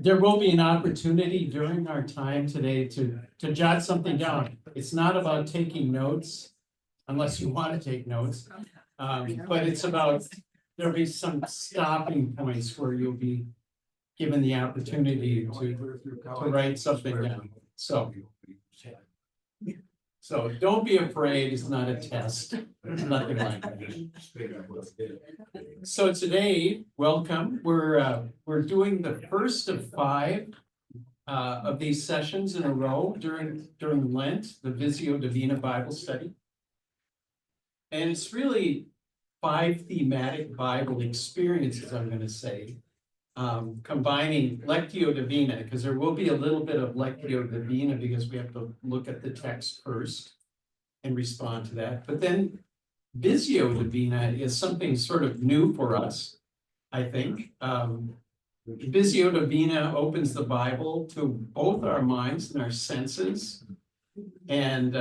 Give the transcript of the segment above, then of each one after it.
There will be an opportunity during our time today to jot something down. It's not about taking notes, unless you want to take notes. But it's about, there'll be some stopping points where you'll be given the opportunity to write something down. So don't be afraid, it's not a test. It's nothing like that. So today, welcome. We're doing the first of 5 of these sessions in a row during Lent, the Visio Divina Bible study. And it's really 5 thematic Bible experiences, I'm going to say, combining Lectio Divina, because there will be a little bit of Lectio Divina because we have to look at the text first and respond to that. But then Visio Divina is something sort of new for us, I think. Visio Divina opens the Bible to both our minds and our senses. And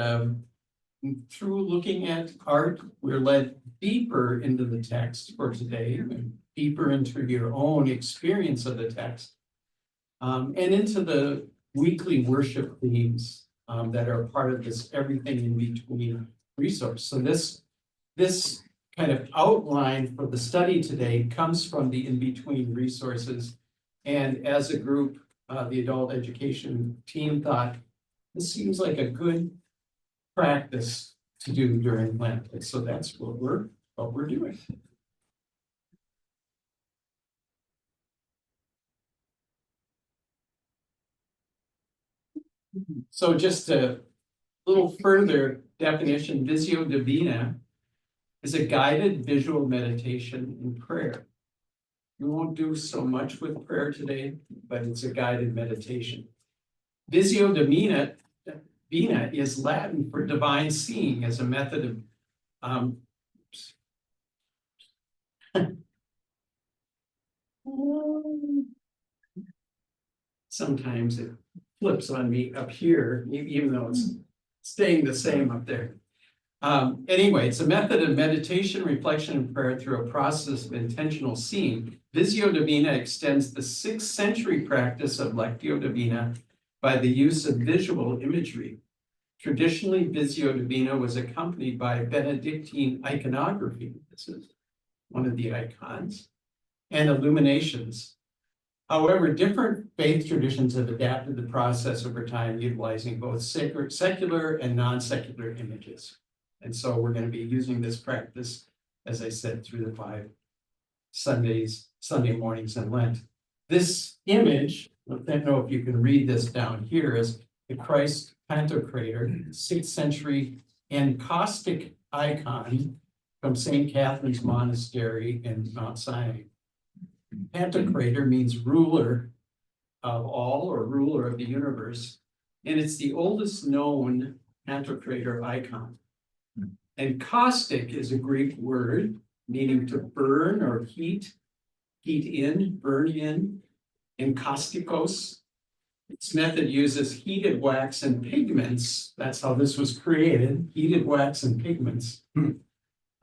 through looking at art, we're led deeper into the text for today, and deeper into your own experience of the text, and into the weekly worship themes that are part of this everything in between resource. So this kind of outline for the study today comes from the in-between resources. And as a group, the adult education team thought this seems like a good practice to do during Lent. And so that's what we're doing. So just a little further definition, Visio Divina is a guided visual meditation in prayer. We won't do so much with prayer today, but it's a guided meditation. Visio Divina is Latin for divine seeing as a method of sometimes it flips on me up here, even though it's staying the same up there. Anyway, it's a method of meditation, reflection, and prayer through a process of intentional seeing. Visio Divina extends the 6th century practice of Lectio Divina by the use of visual imagery. Traditionally, Visio Divina was accompanied by Benedictine iconography. This is one of the icons, and illuminations. However, different faith traditions have adapted the process over time, utilizing both secular and non-secular images. And so we're going to be using this practice, as I said, through the 5 Sunday mornings in Lent. This image, I don't know if you can read this down here, is the Christ Pantocrator, 6th century encaustic icon from St. Catherine's Monastery in Mount Sinai. Pantocrator means ruler of all, or ruler of the universe, and it's the oldest known Pantocrator icon. And caustic is a Greek word meaning to burn or heat in, burn in. Encaustikos. Its method uses heated wax and pigments. That's how this was created, heated wax and pigments,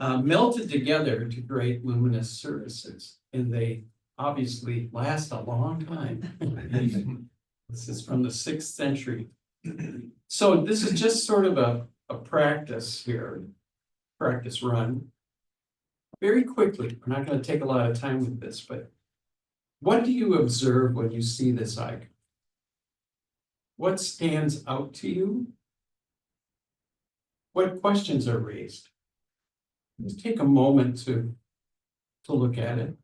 melted together to create luminous surfaces. And they obviously last a long time. This is from the 6th century. So this is just sort of a practice here, practice run. Very quickly, we're not going to take a lot of time with this, but what do you observe when you see this icon? What stands out to you? What questions are raised? Just take a moment to look at it.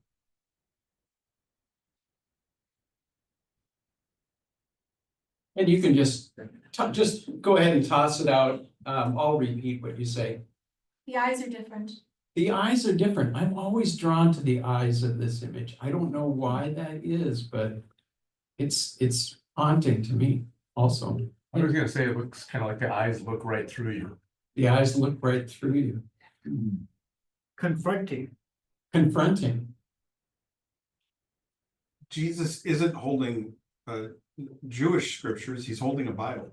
And you can just go ahead and toss it out. I'll repeat what you say. The eyes are different. The eyes are different. I'm always drawn to the eyes of this image. I don't know why that is, but it's haunting to me also. I was gonna say it looks kind of like the eyes look right through you. The eyes look right through you. Confronting. Confronting. Jesus isn't holding Jewish scriptures, he's holding a Bible.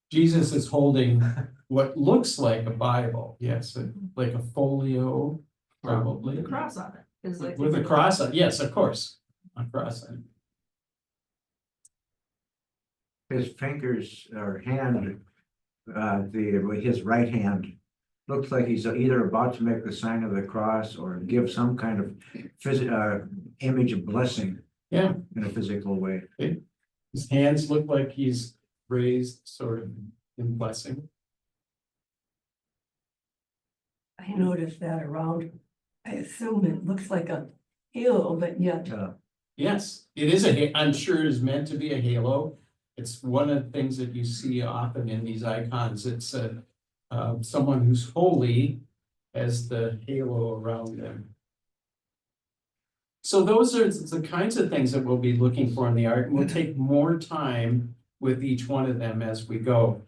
Jesus is holding what looks like a Bible, yes, like a folio, probably. The cross on it is like. With a cross on, yes, of course, a cross on it. his fingers or hand, his right hand looks like he's either about to make the sign of the cross or give some kind of image of blessing Yeah, in a physical way. his hands look like he's raised sort of in blessing. I noticed that around, I assume it looks like a halo, but yet Yes, it is I'm sure it is meant to be a halo. It's one of the things that you see often in these icons. It's someone who's holy as the halo around them. So those are the kinds of things that we'll be looking for in the art, and we'll take more time with each one of them as we go.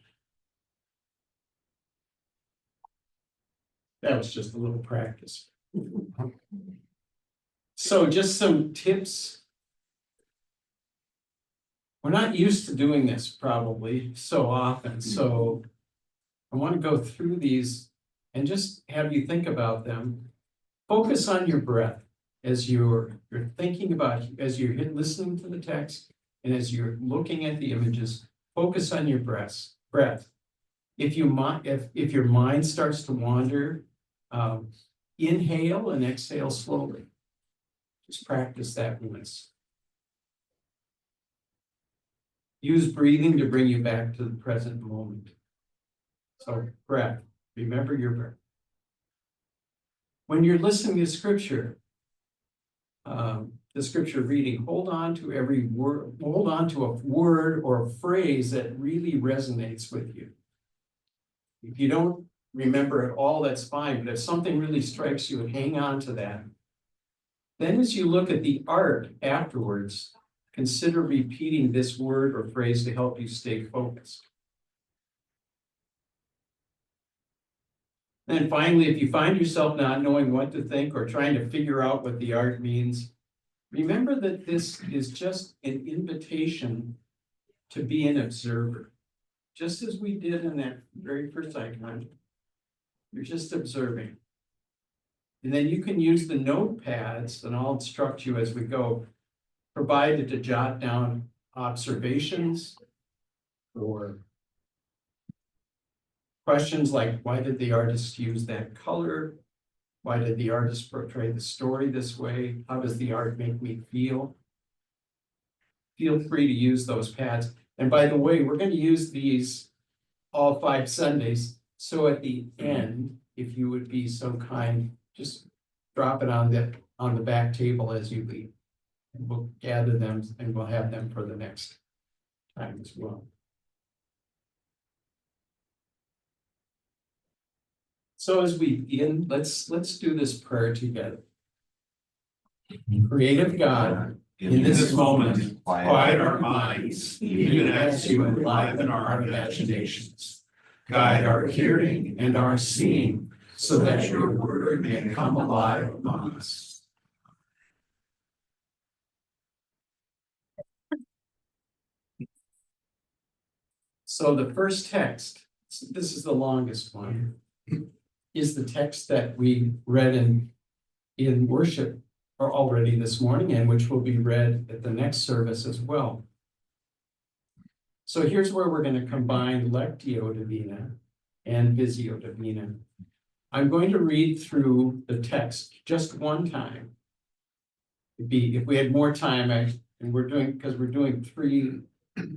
That was just a little practice. So just some tips. We're not used to doing this probably so often, so I want to go through these and just have you think about them. Focus on your breath as you're thinking about, as you're listening to the text and as you're looking at the images, focus on your breath. If your mind starts to wander, inhale and exhale slowly. Just practice that once. Use breathing to bring you back to the present moment. So breath, remember your breath. When you're listening to scripture, the scripture reading, hold on to every word, hold on to a word or a phrase that really resonates with you. If you don't remember it all, that's fine, but if something really strikes you, hang on to that. Then as you look at the art afterwards, consider repeating this word or phrase to help you stay focused. And finally, if you find yourself not knowing what to think or trying to figure out what the art means, remember that this is just an invitation to be an observer. Just as we did in that very first icon, you're just observing. And then you can use the notepads, and I'll instruct you as we go, provided to jot down observations or questions like, why did the artist use that color? Why did the artist portray the story this way? How does the art make me feel? Feel free to use those pads. And by the way, we're going to use these all 5 Sundays. So at the end, if you would be so kind, just drop it on the back table as you leave. And we'll gather them and we'll have them for the next time as well. So as we begin, let's do this prayer together. Creative God, in this moment, quiet our minds, even as you enliven our imaginations. Guide our hearing and our seeing, so that your word may come alive among us. So the first text, this is the longest one, is the text that we read in worship or already this morning, and which will be read at the next service as well. So here's where we're going to combine Lectio Divina and Visio Divina. I'm going to read through the text just one time. If we had more time, because we're doing 3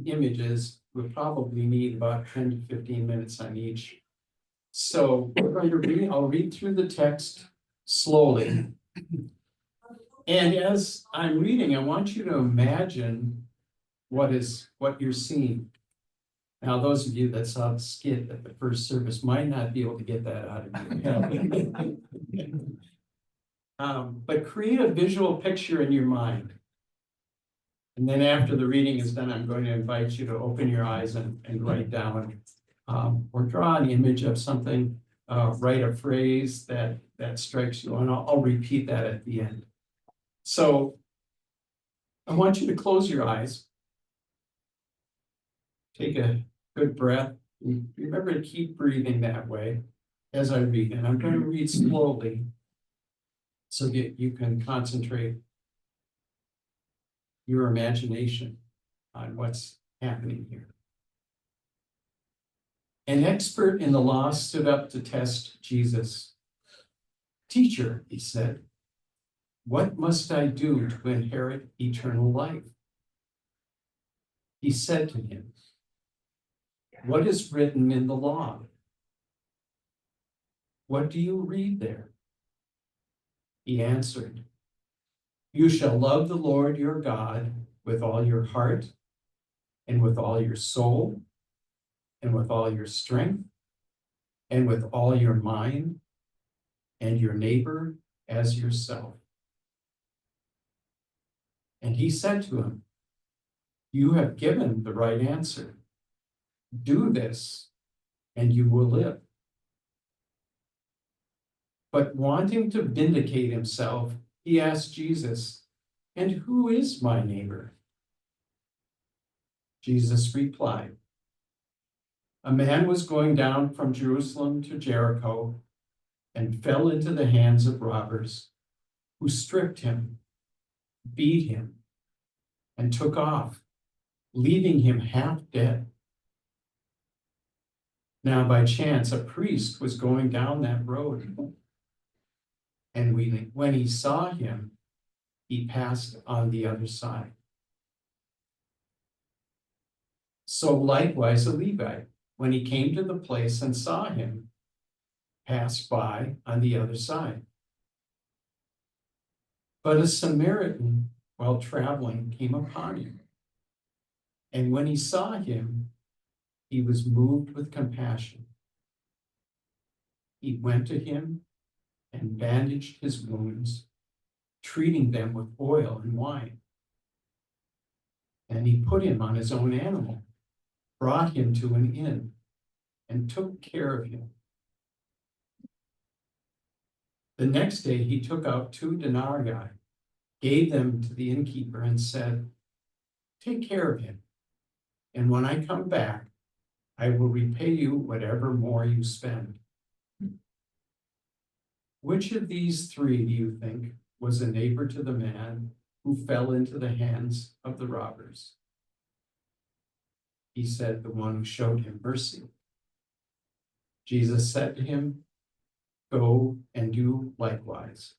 images, we'll probably need about 10 to 15 minutes on each. So we're going to read, I'll read through the text slowly. And as I'm reading, I want you to imagine what you're seeing. Now, those of you that saw the skit at the first service might not be able to get that out of your head. But create a visual picture in your mind. And then after the reading is done, I'm going to invite you to open your eyes and write down or draw an image of something, write a phrase that strikes you, and I'll repeat that at the end. So I want you to close your eyes. Take a good breath. Remember to keep breathing that way as I read. And I'm going to read slowly so that you can concentrate your imagination on what's happening here. An expert in the law stood up to test Jesus. "Teacher," he said, "what must I do to inherit eternal life?" He said to him, "What is written in the law? What do you read there?" He answered, "You shall love the Lord your God with all your heart, and with all your soul, and with all your strength, and with all your mind, and your neighbor as yourself." And he said to him, "You have given the right answer. Do this, and you will live." But wanting to vindicate himself, he asked Jesus, "And who is my neighbor?" Jesus replied, "A man was going down from Jerusalem to Jericho and fell into the hands of robbers, who stripped him, beat him, and took off, leaving him half dead. Now, by chance, a priest was going down that road, and when he saw him, he passed on the other side. So likewise, a Levite, when he came to the place and saw him, passed by on the other side. But a Samaritan, while traveling, came upon him. And when he saw him, he was moved with compassion. He went to him and bandaged his wounds, treating them with oil and wine. And he put him on his own animal, brought him to an inn, and took care of him. The next day he took out 2 denarii, gave them to the innkeeper, and said, "Take care of him, and when I come back, I will repay you whatever more you spend." Which of these 3 do you think was a neighbor to the man who fell into the hands of the robbers? He said, "The one who showed him mercy." Jesus said to him, "Go and do likewise."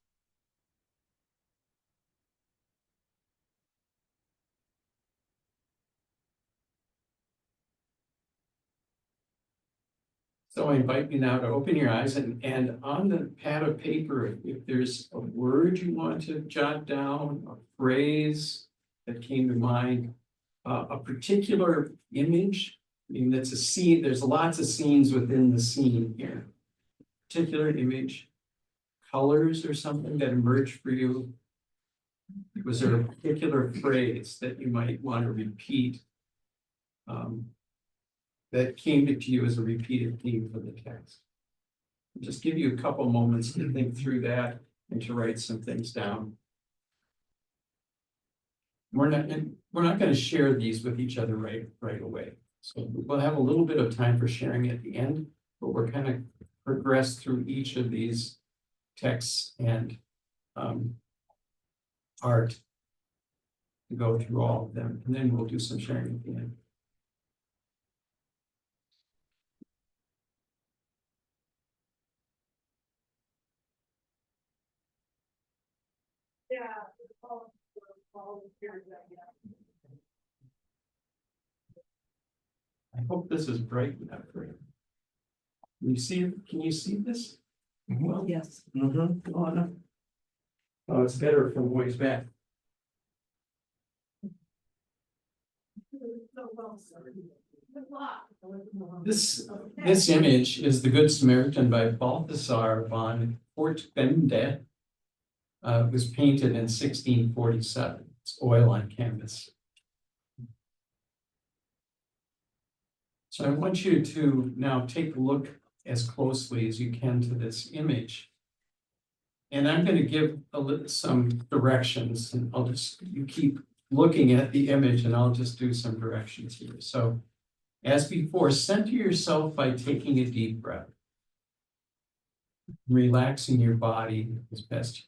So I invite you now to open your eyes, and on the pad of paper, if there's a word you want to jot down, a phrase that came to mind, a particular image. I mean, that's a scene, there's lots of scenes within the scene here. Particular image, colors or something that emerged for you. Was there a particular phrase that you might want to repeat? That came to you as a repeated theme for the text. I'll just give you a couple moments to think through that and to write some things down. We're not going to share these with each other right away. So we'll have a little bit of time for sharing at the end, but we're kind of progress through each of these texts and art to go through all of them, and then we'll do some sharing at the end. I hope this is bright enough for you. Can you see this? Well, Yes. Go on up. Oh, it's better from ways back. This image is the Good Samaritan by Balthasar von Fortbende. It was painted in 1647. It's oil on canvas. So I want you to now take a look as closely as you can to this image. And I'm going to give some directions, and you keep looking at the image, and I'll just do some directions here. So as before, center yourself by taking a deep breath, relaxing your body as best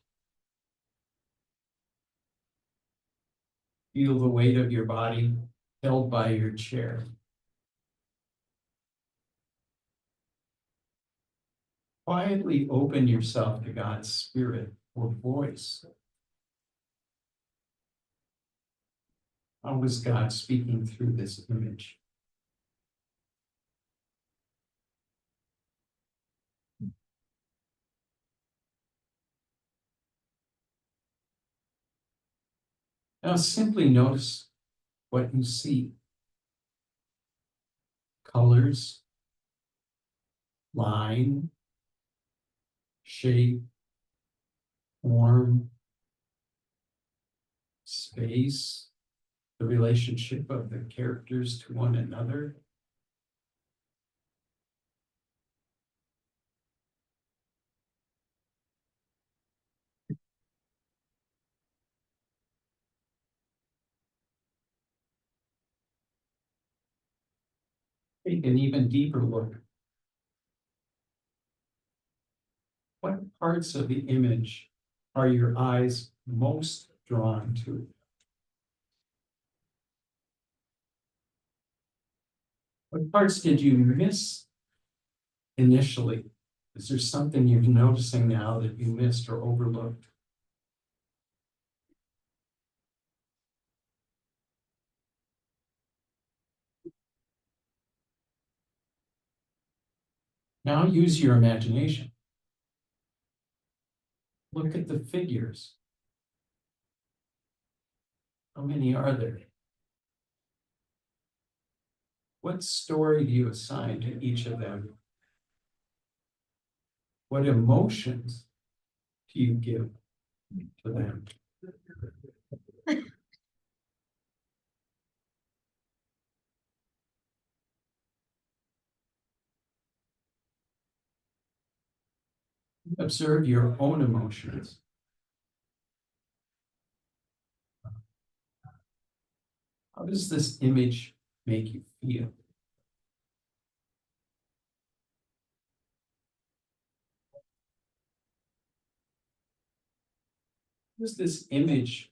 you feel the weight of your body held by your chair. quietly open yourself to God's spirit or voice. How is God speaking through this image? Now simply notice what you see. Colors, line, shape, form, space, the relationship of the characters to one another. Take an even deeper look. What parts of the image are your eyes most drawn to? What parts did you miss initially? Is there something you're noticing now that you missed or overlooked? Now use your imagination. Look at the figures. How many are there? What story do you assign to each of them? What emotions do you give to them? Observe your own emotions. How does this image make you feel? Is this image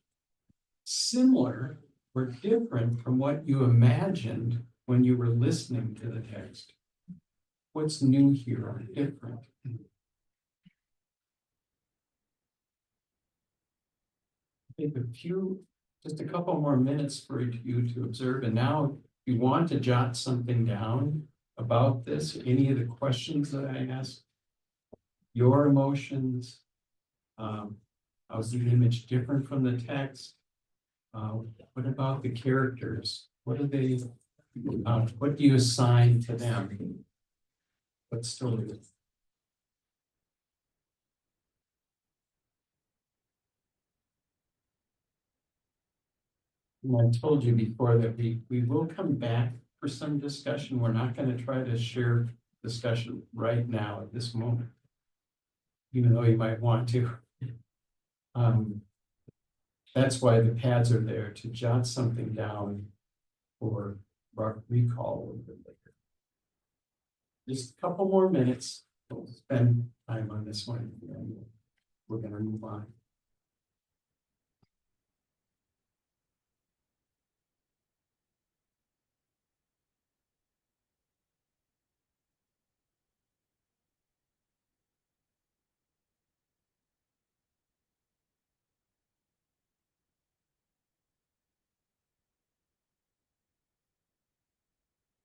similar or different from what you imagined when you were listening to the text? What's new here or different? Take just a couple more minutes for you to observe. And now, if you want to jot something down about this, any of the questions that I asked, your emotions, how's the image different from the text? What about the characters? What do you assign to them? What story? And I told you before that we will come back for some discussion. We're not going to try to share discussion right now at this moment, even though you might want to. That's why the pads are there, to jot something down or recall a little bit later. Just a couple more minutes. We'll spend time on this one, and we're going to move on.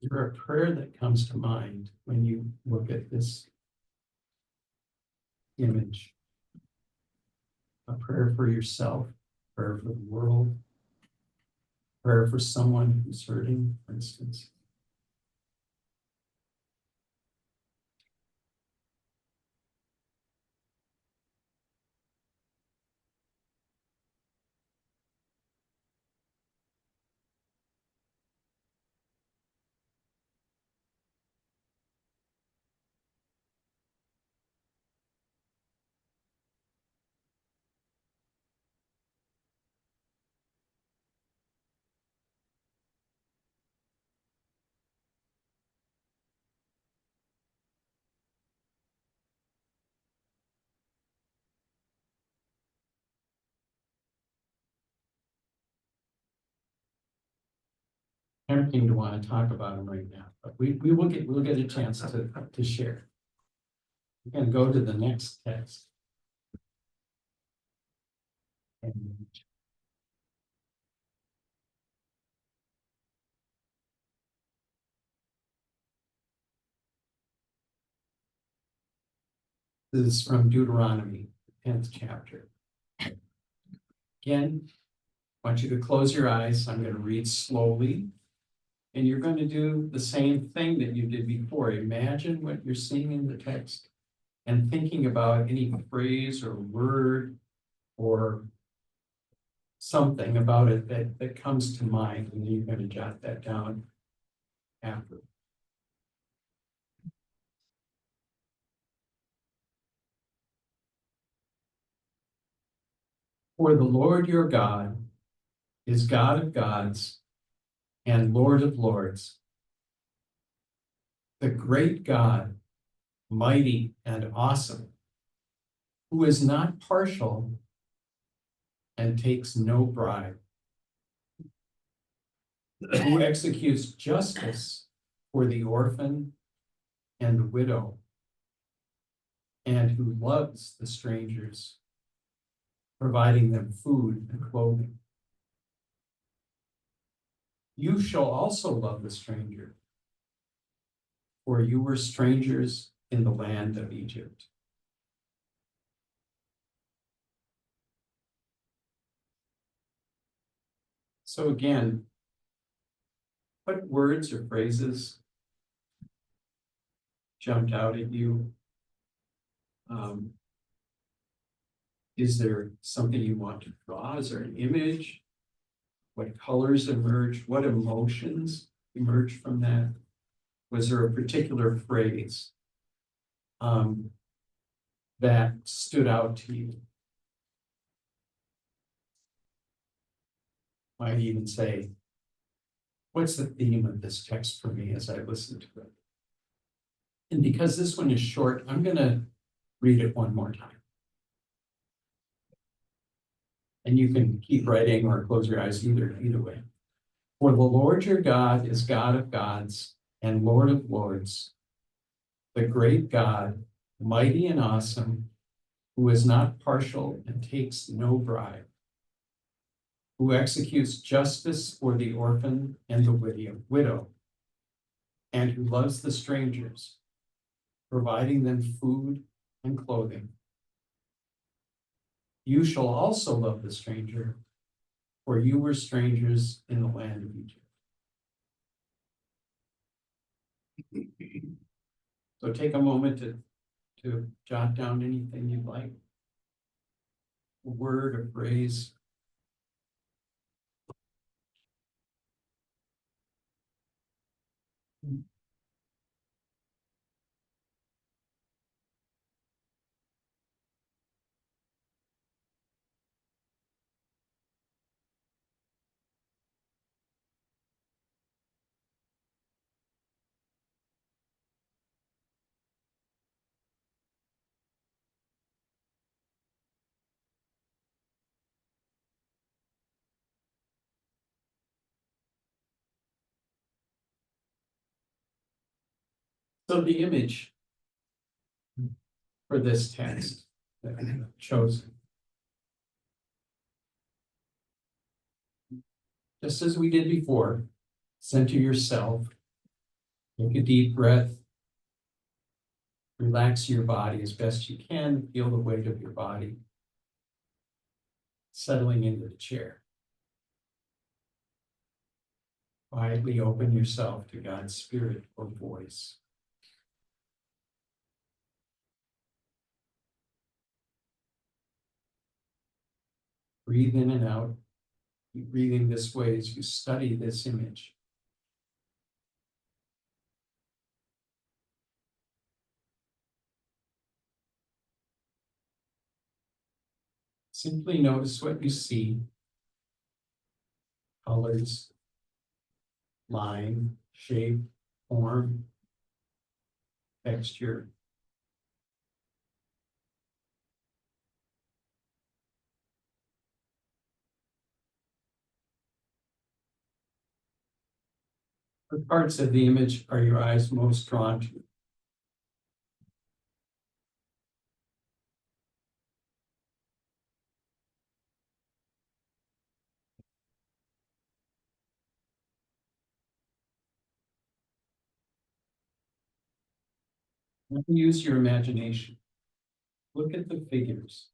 Is there a prayer that comes to mind when you look at this image? A prayer for yourself, prayer for the world, prayer for someone who's hurting, for instance. Tempting to want to talk about them right now, but we'll get a chance to share. We can go to the next text. And this is from Deuteronomy, 10th chapter. Again, I want you to close your eyes. I'm going to read slowly. And you're going to do the same thing that you did before. Imagine what you're seeing in the text and thinking about any phrase or word or something about it that comes to mind, and you're going to jot that down after. For the Lord your God is God of gods and Lord of lords, the great God, mighty and awesome, who is not partial and takes no bribe, who executes justice for the orphan and the widow, and who loves the strangers, providing them food and clothing. You shall also love the stranger, for you were strangers in the land of Egypt. So again, what words or phrases jumped out at you? Is there something you want to draw? Is there an image? What colors emerge? What emotions emerge from that? Was there a particular phrase that stood out to you? Might even say, what's the theme of this text for me as I listen to it? And because this one is short, I'm going to read it one more time. And you can keep writing or close your eyes either way. For the Lord your God is God of gods and Lord of lords, the great God, mighty and awesome, who is not partial and takes no bribe, who executes justice for the orphan and the widow, and who loves the strangers, providing them food and clothing. You shall also love the stranger, for you were strangers in the land of Egypt. So take a moment to jot down anything you'd like, a word or phrase. So the image for this text that I've chosen, just as we did before, center yourself, take a deep breath, relax your body as best you can, feel the weight of your body settling into the chair. Quietly open yourself to God's spirit or voice. Breathe in and out. Keep breathing this way as you study this image. Simply notice what you see. Colors, line, shape, form, texture. What parts of the image are your eyes most drawn to? Use your imagination. Look at the figures.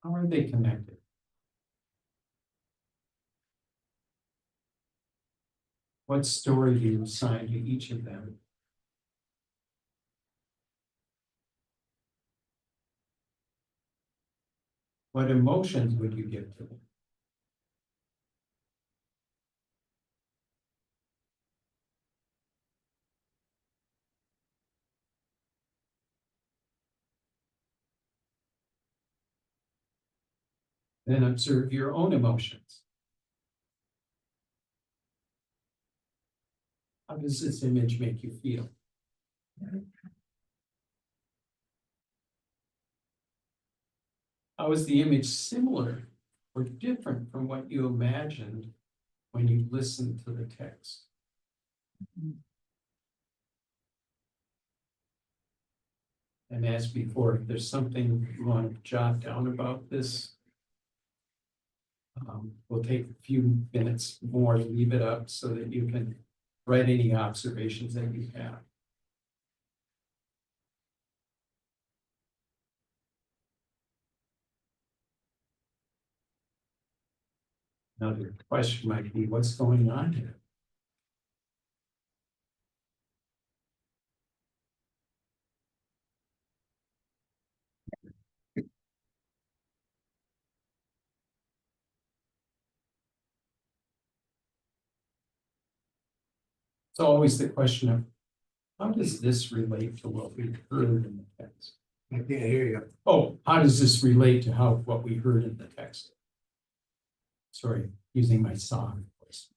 How are they connected? What story do you assign to each of them? What emotions would you give to them? Then observe your own emotions. How does this image make you feel? How is the image similar or different from what you imagined when you listened to the text? And as before, if there's something you want to jot down about this, we'll take a few minutes more to leave it up so that you can write any observations that you have. Another question might be, what's going on here? It's always the question of, how does this relate to what we heard in the text? I can't hear you. Oh, how does this relate to what we heard in the text? Sorry, using my song voice.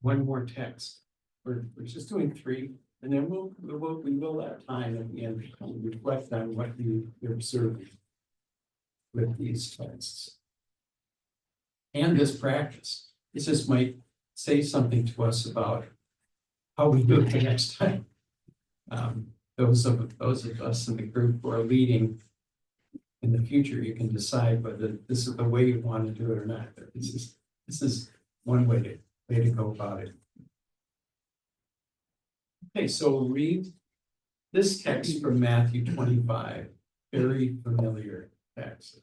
One more text. We're just doing 3, and then we will have time at the end to reflect on what you observed with these texts. And this practice. This just might say something to us about how we do it the next time. Those of us in the group who are leading in the future, you can decide whether this is the way you want to do it or not. But this is one way to go about it. Okay, so read this text from Matthew 25, very familiar text.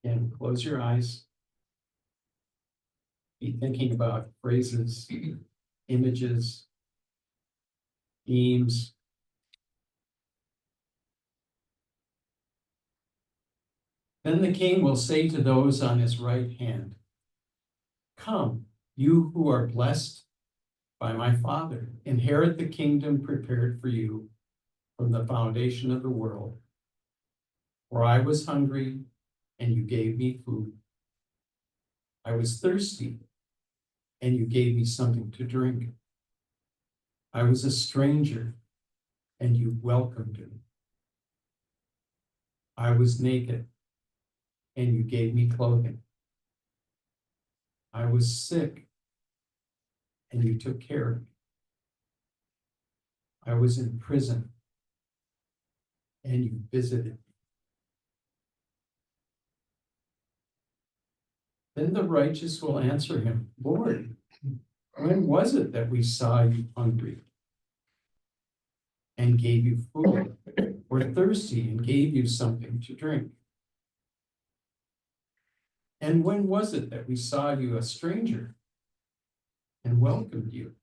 And close your eyes. Be thinking about phrases, images, themes. Then the king will say to those on his right hand, "Come, you who are blessed by my Father, inherit the kingdom prepared for you from the foundation of the world. For I was hungry, and you gave me food. I was thirsty, and you gave me something to drink. I was a stranger, and you welcomed me. I was naked, and you gave me clothing. I was sick, and you took care of me. I was in prison, and you visited me." Then the righteous will answer him, "Lord, when was it that we saw you hungry and gave you food, or thirsty and gave you something to drink? And when was it that we saw you a stranger and welcomed you,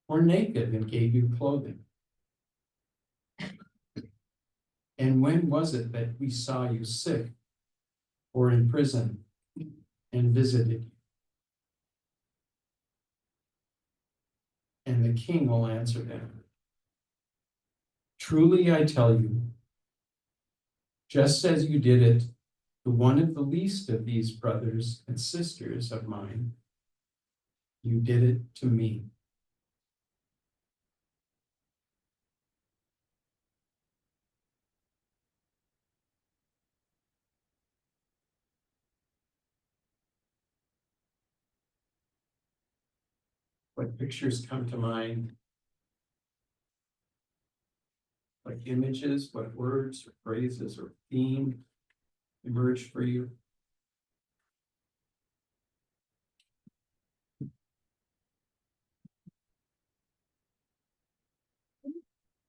or naked and gave you clothing? And when was it that we saw you sick or in prison and visited you? And the king will answer them, truly I tell you, just as you did it to one of the least of these brothers and sisters of mine, you did it to me. What pictures come to mind? Like images, what words or phrases or theme emerge for you?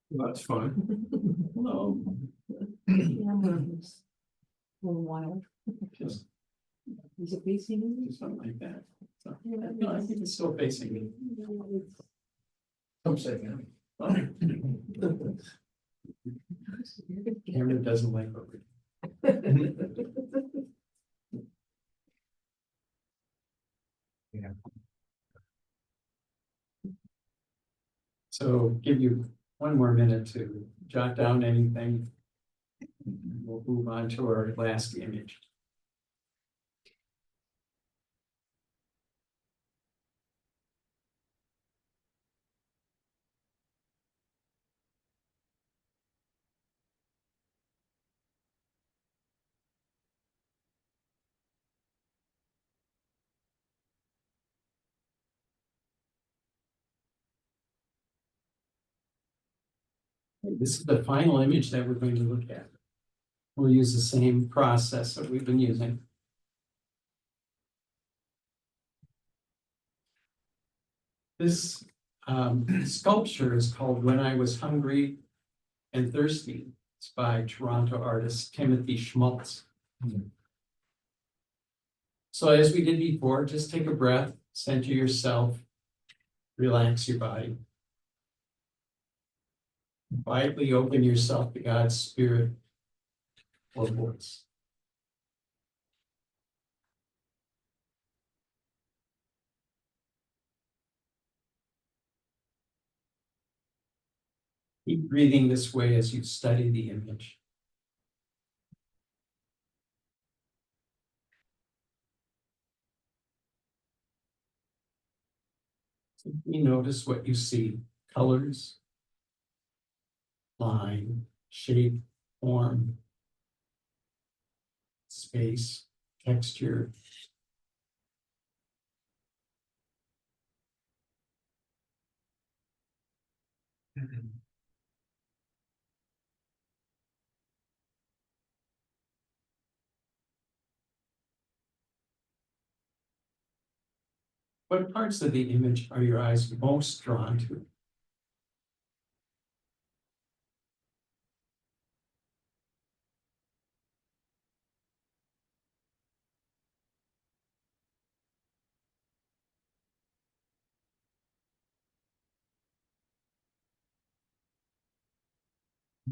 That's fun. Wild. Just Is it facing? something like that. So, no, I think it's still facing me. I'm saying. Camera doesn't like over. Yeah. So give you one more minute to jot down anything. We'll move on to our last image. This is the final image that we're going to look at. We'll use the same process that we've been using. This sculpture is called When I Was Hungry and Thirsty. It's by Toronto artist Timothy Schmaltz. So as we did before, just take a breath, center yourself, relax your body. Quietly open yourself to God's spirit or voice. Keep breathing this way as you study the image. Simply notice what you see: colors, line, shape, form, space, texture. What parts of the image are your eyes most drawn to?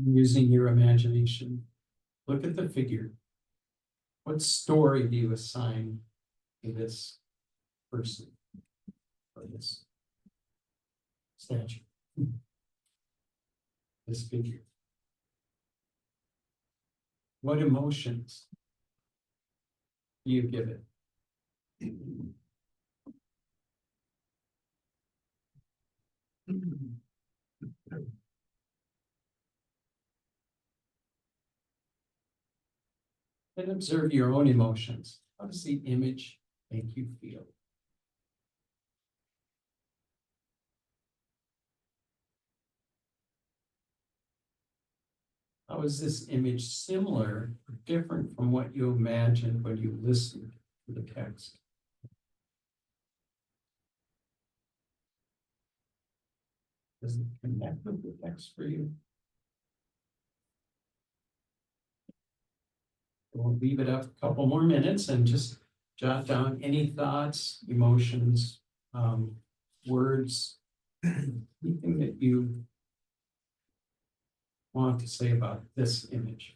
Using your imagination, look at the figure. What story do you assign to this person or this statue? This figure. What emotions do you give it? And observe your own emotions. How does the image make you feel? How is this image similar or different from what you imagined when you listened to the text? Does it connect with the text for you? We'll leave it up a couple more minutes and just jot down any thoughts, emotions, words, anything that you want to say about this image.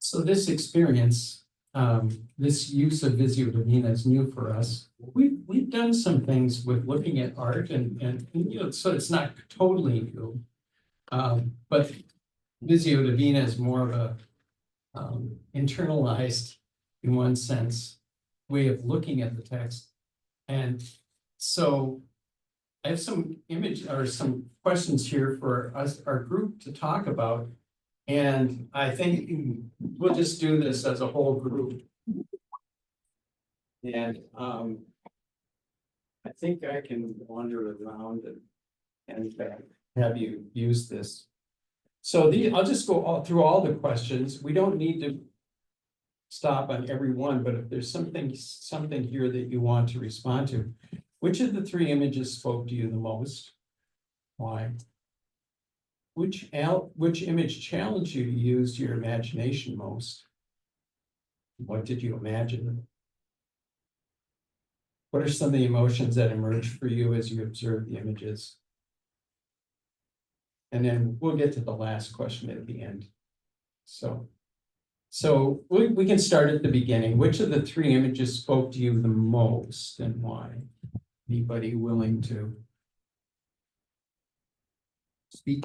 So this experience, this use of Visio Divina is new for us. We've done some things with looking at art and you know, so it's not totally new. But Visio Divina is more of a internalized, in one sense, way of looking at the text. And so I have some image or some questions here for us, our group to talk about. And I think we'll just do this as a whole group. And I think I can wander around and have you use this. So I'll just go through all the questions. We don't need to stop on every one, but if there's something here that you want to respond to, which of the three images spoke to you the most? Why? Which image challenged you to use your imagination most? What did you imagine? What are some of the emotions that emerged for you as you observed the images? And then we'll get to the last question at the end. So we can start at the beginning. Which of the three images spoke to you the most and why? Anybody willing to speak?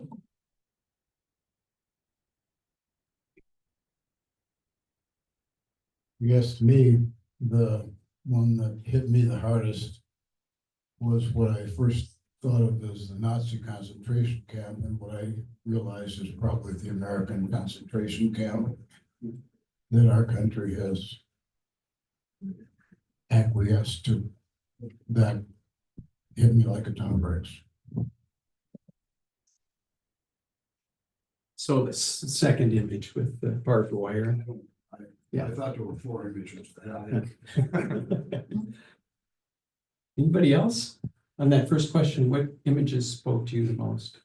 Yes, to me, the one that hit me the hardest was what I first thought of as the Nazi concentration camp, and what I realized is probably the American concentration camp that our country has acquiesced to. That hit me like a ton of bricks. So the second image with the barbed wire. I thought there were 4 images. Anybody else? On that first question, what images spoke to you the most?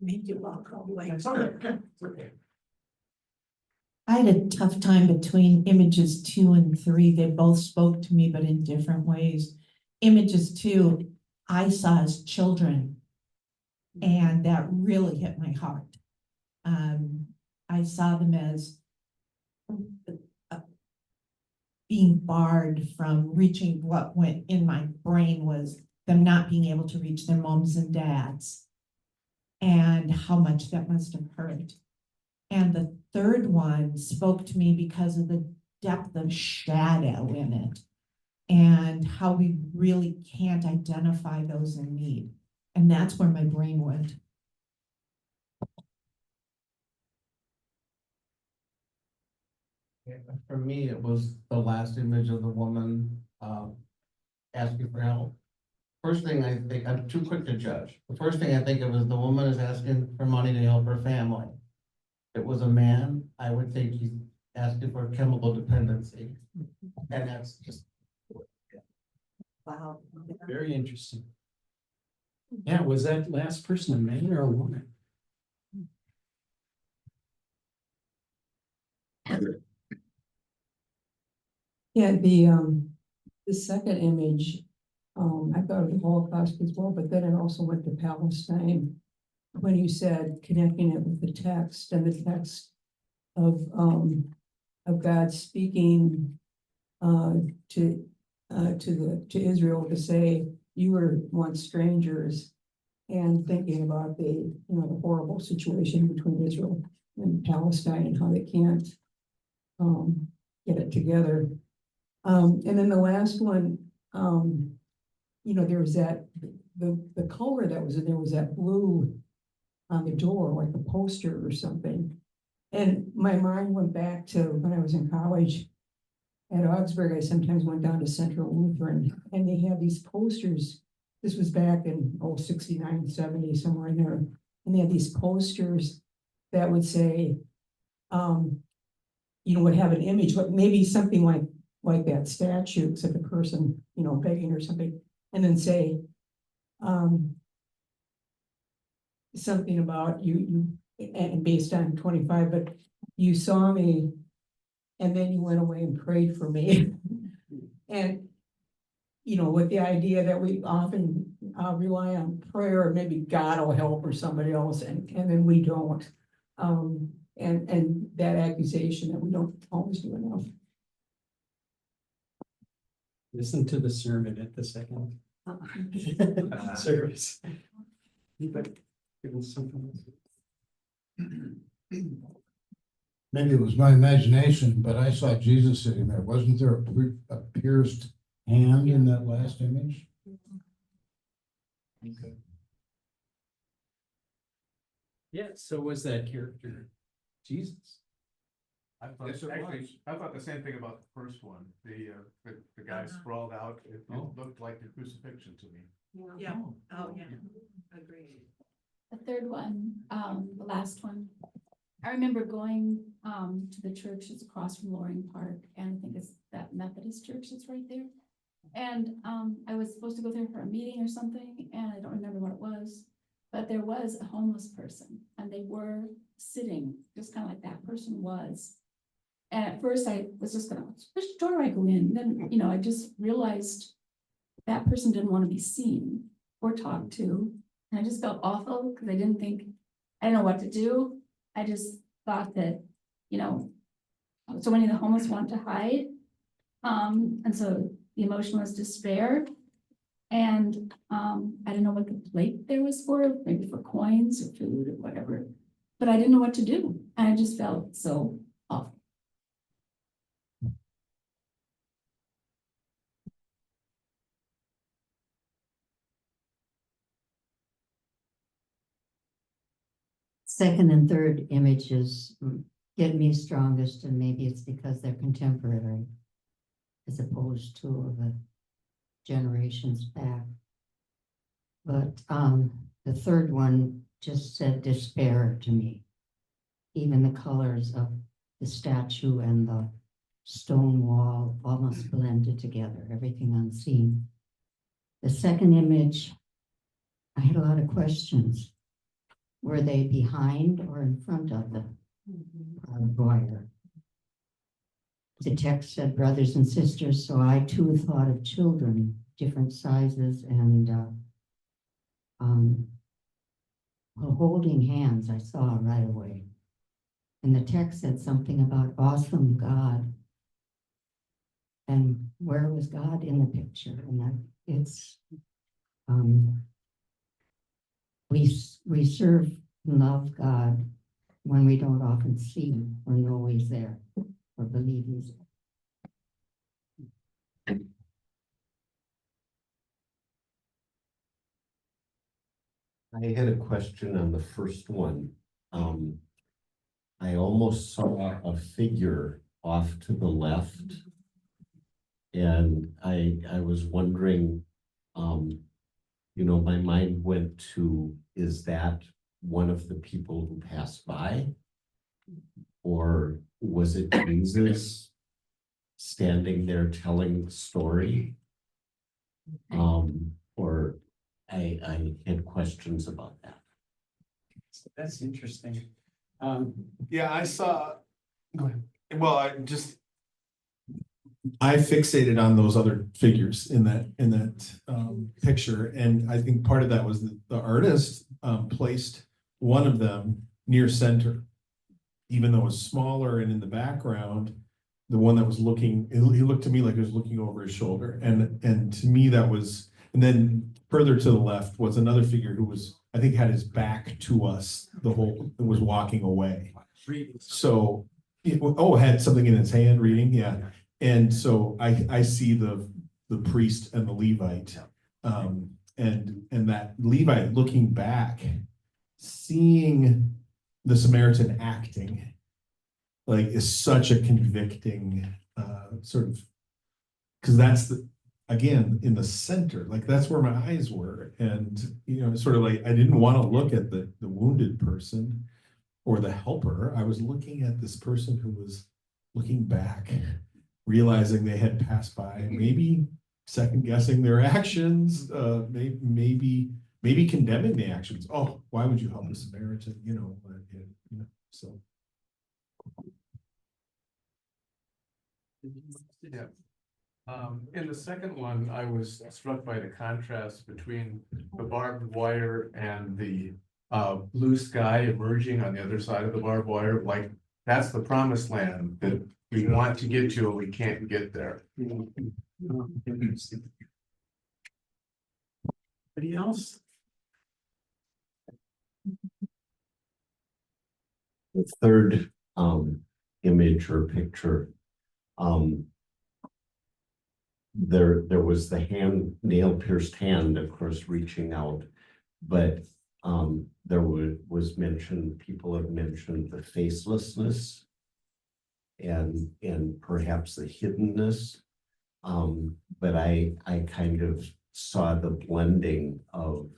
Made you walk all the way. Okay. I had a tough time between images 2 and 3. They both spoke to me, but in different ways. Images 2, I saw as children, and that really hit my heart. I saw them as being barred from reaching what went in my brain was them not being able to reach their moms and dads, and how much that must have hurt. And the third one spoke to me because of the depth of shadow in it and how we really can't identify those in need. And that's where my brain went. For me, it was the last image of the woman asking for help. First thing I think, I'm too quick to judge. The first thing I think of is the woman is asking for money to help her family. If it was a man, I would think he's asking for chemical dependency. And that's just. Wow. Very interesting. Yeah, was that last person a man or a woman? Yeah, the second image, I thought of the Holocaust as well, but then it also went to Palestine. When you said connecting it with the text and the text of God speaking to Israel to say, you were once strangers and thinking about the horrible situation between Israel and Palestine and how they can't get it together. And then the last one, there was that, the color that was in there was that blue on the door, like a poster or something. And my mind went back to when I was in college at Augsburg. I sometimes went down to Central Lutheran, and they had these posters. This was back in 69, 70, somewhere in there. And they had these posters that would say, would have an image, but maybe something like that statue, except a person, begging or something, and then say, something about you, and based on 25, but you saw me and then you went away and prayed for me. And, with the idea that we often rely on prayer, or maybe God will help or somebody else, and then we don't. And that accusation that we don't always do enough. Listen to the sermon at the second service. Anybody giving something else? Maybe it was my imagination, but I saw Jesus sitting there. Wasn't there a pierced hand in that last image? Okay. Yeah, so was that character Jesus? I thought, Yes, it actually, was. I thought the same thing about the first one, the guy sprawled out, it looked like the crucifixion to me. Yeah, oh, yeah, agreed. The third one, the last one. I remember going to the church that's across from Loring Park, and I think it's that Methodist church that's right there. And I was supposed to go there for a meeting or something, and I don't remember what it was. But there was a homeless person, and they were sitting just kind of like that person was. And at first I was just gonna, which door do I go in? Then, I just realized that person didn't want to be seen or talked to. And I just felt awful because I didn't know what to do. I just thought that, so many of the homeless want to hide. And so the emotion was despair. And I didn't know what the plate there was for, maybe for coins or food or whatever. But I didn't know what to do. And I just felt so awful. Second and third images get me strongest, and maybe it's because they're contemporary as opposed to the generations back. But the third one just said despair to me. Even the colors of the statue and the stone wall almost blended together, everything unseen. The second image, I had a lot of questions. Were they behind or in front of the choir? The text said brothers and sisters, so I too thought of children, different sizes, and holding hands I saw right away. And the text said something about awesome God. And where was God in the picture? And that it's we serve and love God when we don't often see or know He's there or believe He's there. I had a question on the first one. I almost saw a figure off to the left. And I was wondering, my mind went to, is that one of the people who passed by? Or was it Jesus standing there telling the story? Or I had questions about that. That's interesting. Yeah, I saw, go ahead. Well, I fixated on those other figures in that picture, and I think part of that was the artist placed one of them near center, even though it was smaller and in the background. The one that was looking, he looked to me like he was looking over his shoulder, and to me that was And then further to the left was another figure who was, I think, had his back to us the whole, was walking away. So, had something in his hand reading, yeah. And so I see the priest and the Levite. And that Levite looking back, seeing the Samaritan acting, like, is such a convicting sort of, because that's the, again, in the center, like that's where my eyes were. And, you know, sort of like, I didn't want to look at the wounded person or the helper. I was looking at this person who was looking back, realizing they had passed by, maybe second guessing their actions, maybe condemning the actions. Oh, why would you help a Samaritan? You know, so. Yeah. In the second one, I was struck by the contrast between the barbed wire and the blue sky emerging on the other side of the barbed wire. Like, that's the promised land that we want to get to and we can't get there. Anybody else? The third image or picture, there was the nail pierced hand, of course, reaching out, but there was mentioned, people have mentioned the facelessness and perhaps the hiddenness. But I kind of saw the blending of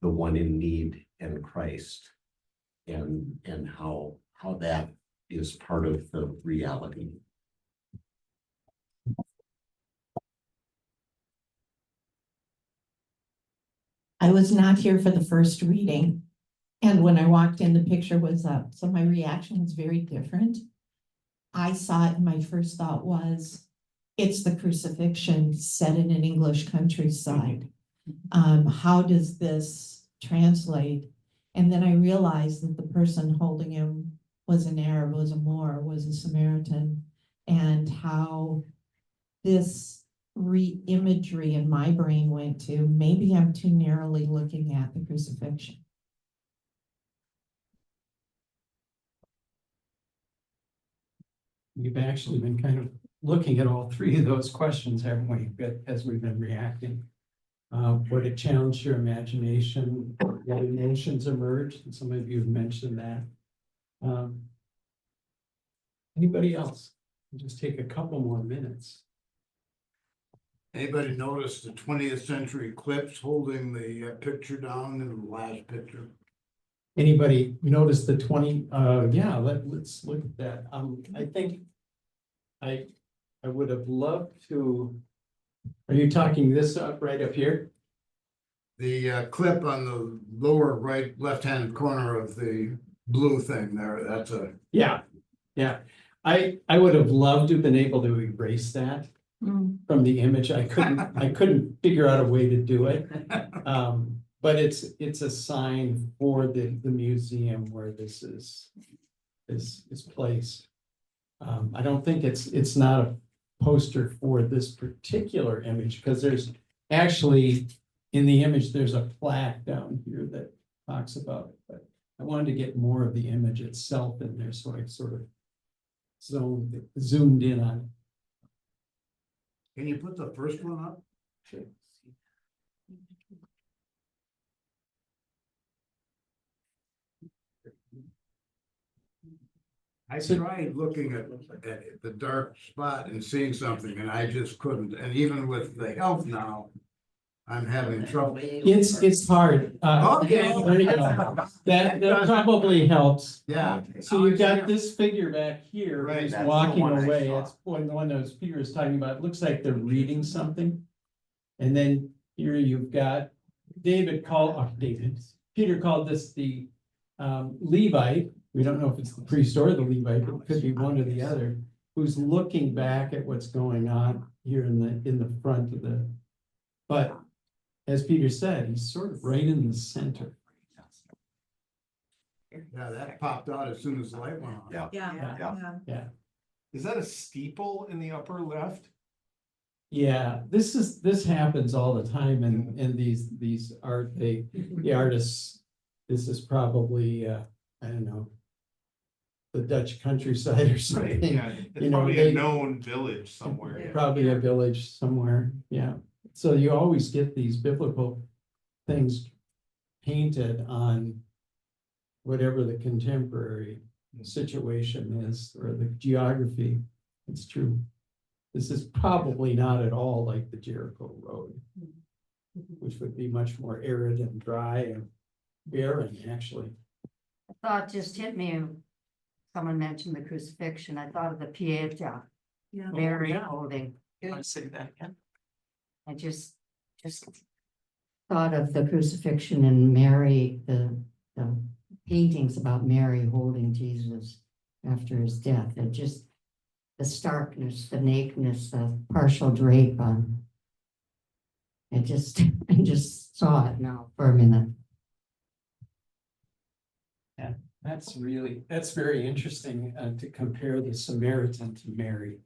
the one in need and Christ, and how that is part of the reality. I was not here for the first reading. And when I walked in, the picture was up. So my reaction was very different. I saw it and my first thought was, it's the crucifixion set in an English countryside. How does this translate? And then I realized that the person holding him was an Arab, was a Moor, was a Samaritan, and how this imagery in my brain went to, maybe I'm too narrowly looking at the crucifixion. We've actually been kind of looking at all three of those questions, haven't we, as we've been reacting? Would it challenge your imagination? What emotions emerged? And some of you have mentioned that. Anybody else? We'll just take a couple more minutes. Anybody notice the 20th century eclipse holding the picture down in the last picture? Anybody notice the 20? Yeah, let's look at that. I think I would have loved to. Are you talking this up right up here? The clip on the lower right left-hand corner of the blue thing there, that's a. Yeah. I would have loved to have been able to erase that from the image. I couldn't figure out a way to do it. But it's a sign for the museum where this is placed. I don't think it's not a poster for this particular image, because there's actually, in the image, there's a plaque down here that talks about it, but I wanted to get more of the image itself in there, so I sort of zoomed in on it. Can you put the first one up? Sure. I tried looking at the dark spot and seeing something, and I just couldn't. And even with the help now, I'm having trouble. It's hard. Okay. There you go. That probably helps. Yeah. So you've got this figure back here Right, who's that's the walking one I away. saw. That's the one that Peter is talking about. It looks like they're reading something. And then here you've got Peter called this the Levite. We don't know if it's the priest or the Levite, but it could be one or the other, who's looking back at what's going on here in the front of the, but as Peter said, he's sort of right in the center. Yeah, that popped out as soon as the light went on. Yeah. Is that a steeple in the upper left? Yeah, this happens all the time in these art, the artists, this is probably, I don't know. The Dutch countryside or something. It's You know, probably they- a known village somewhere. Probably a village somewhere, yeah. So you always get these biblical things painted on whatever the contemporary situation is, or the geography. It's true. This is probably not at all like the Jericho Road, which would be much more arid and dry and barren, actually. I thought just hit me, someone mentioned the crucifixion, I thought of the Pieta, Mary holding. I say that again? I just thought of the crucifixion and Mary, the paintings about Mary holding Jesus after his death, and just the starkness, the nakedness, the partial drape on. I just saw it now for a minute. That's very interesting to compare the Samaritan to Mary.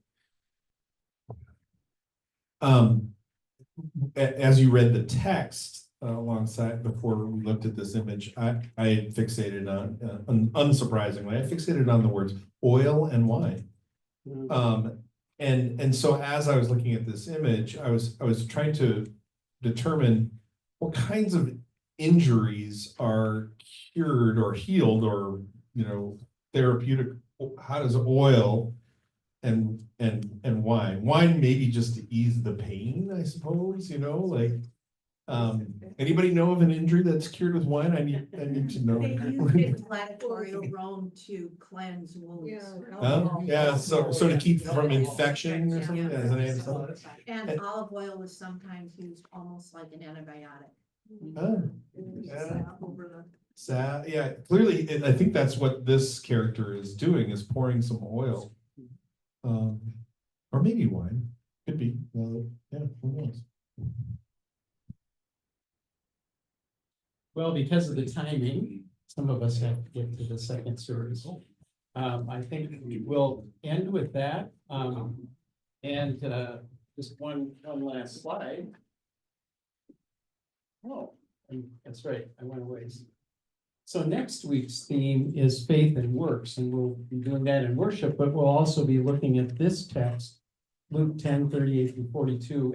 As you read the text alongside, before we looked at this image, I had fixated on, unsurprisingly, I fixated on the words oil and wine. And so as I was looking at this image, I was trying to determine what kinds of injuries are cured or healed, or, you know, therapeutic. How does oil and wine maybe just to ease the pain, I suppose, you know, like, anybody know of an injury that's cured with wine? I need to know. They use inflammatory Rome to cleanse wounds. Yeah, so to keep from infection or something, as an antibiotic. And olive oil was sometimes used almost like an antibiotic. Oh, yeah. Yeah, clearly, I think that's what this character is doing, is pouring some oil. Or maybe wine, could be, yeah, who knows? Well, because of the timing, some of us have to get to the second service. I think we will end with that. And just one last slide. Oh, that's right, I went away. So next week's theme is faith and works, and we'll be doing that in worship, but we'll also be looking at this text, Luke 10:38-42.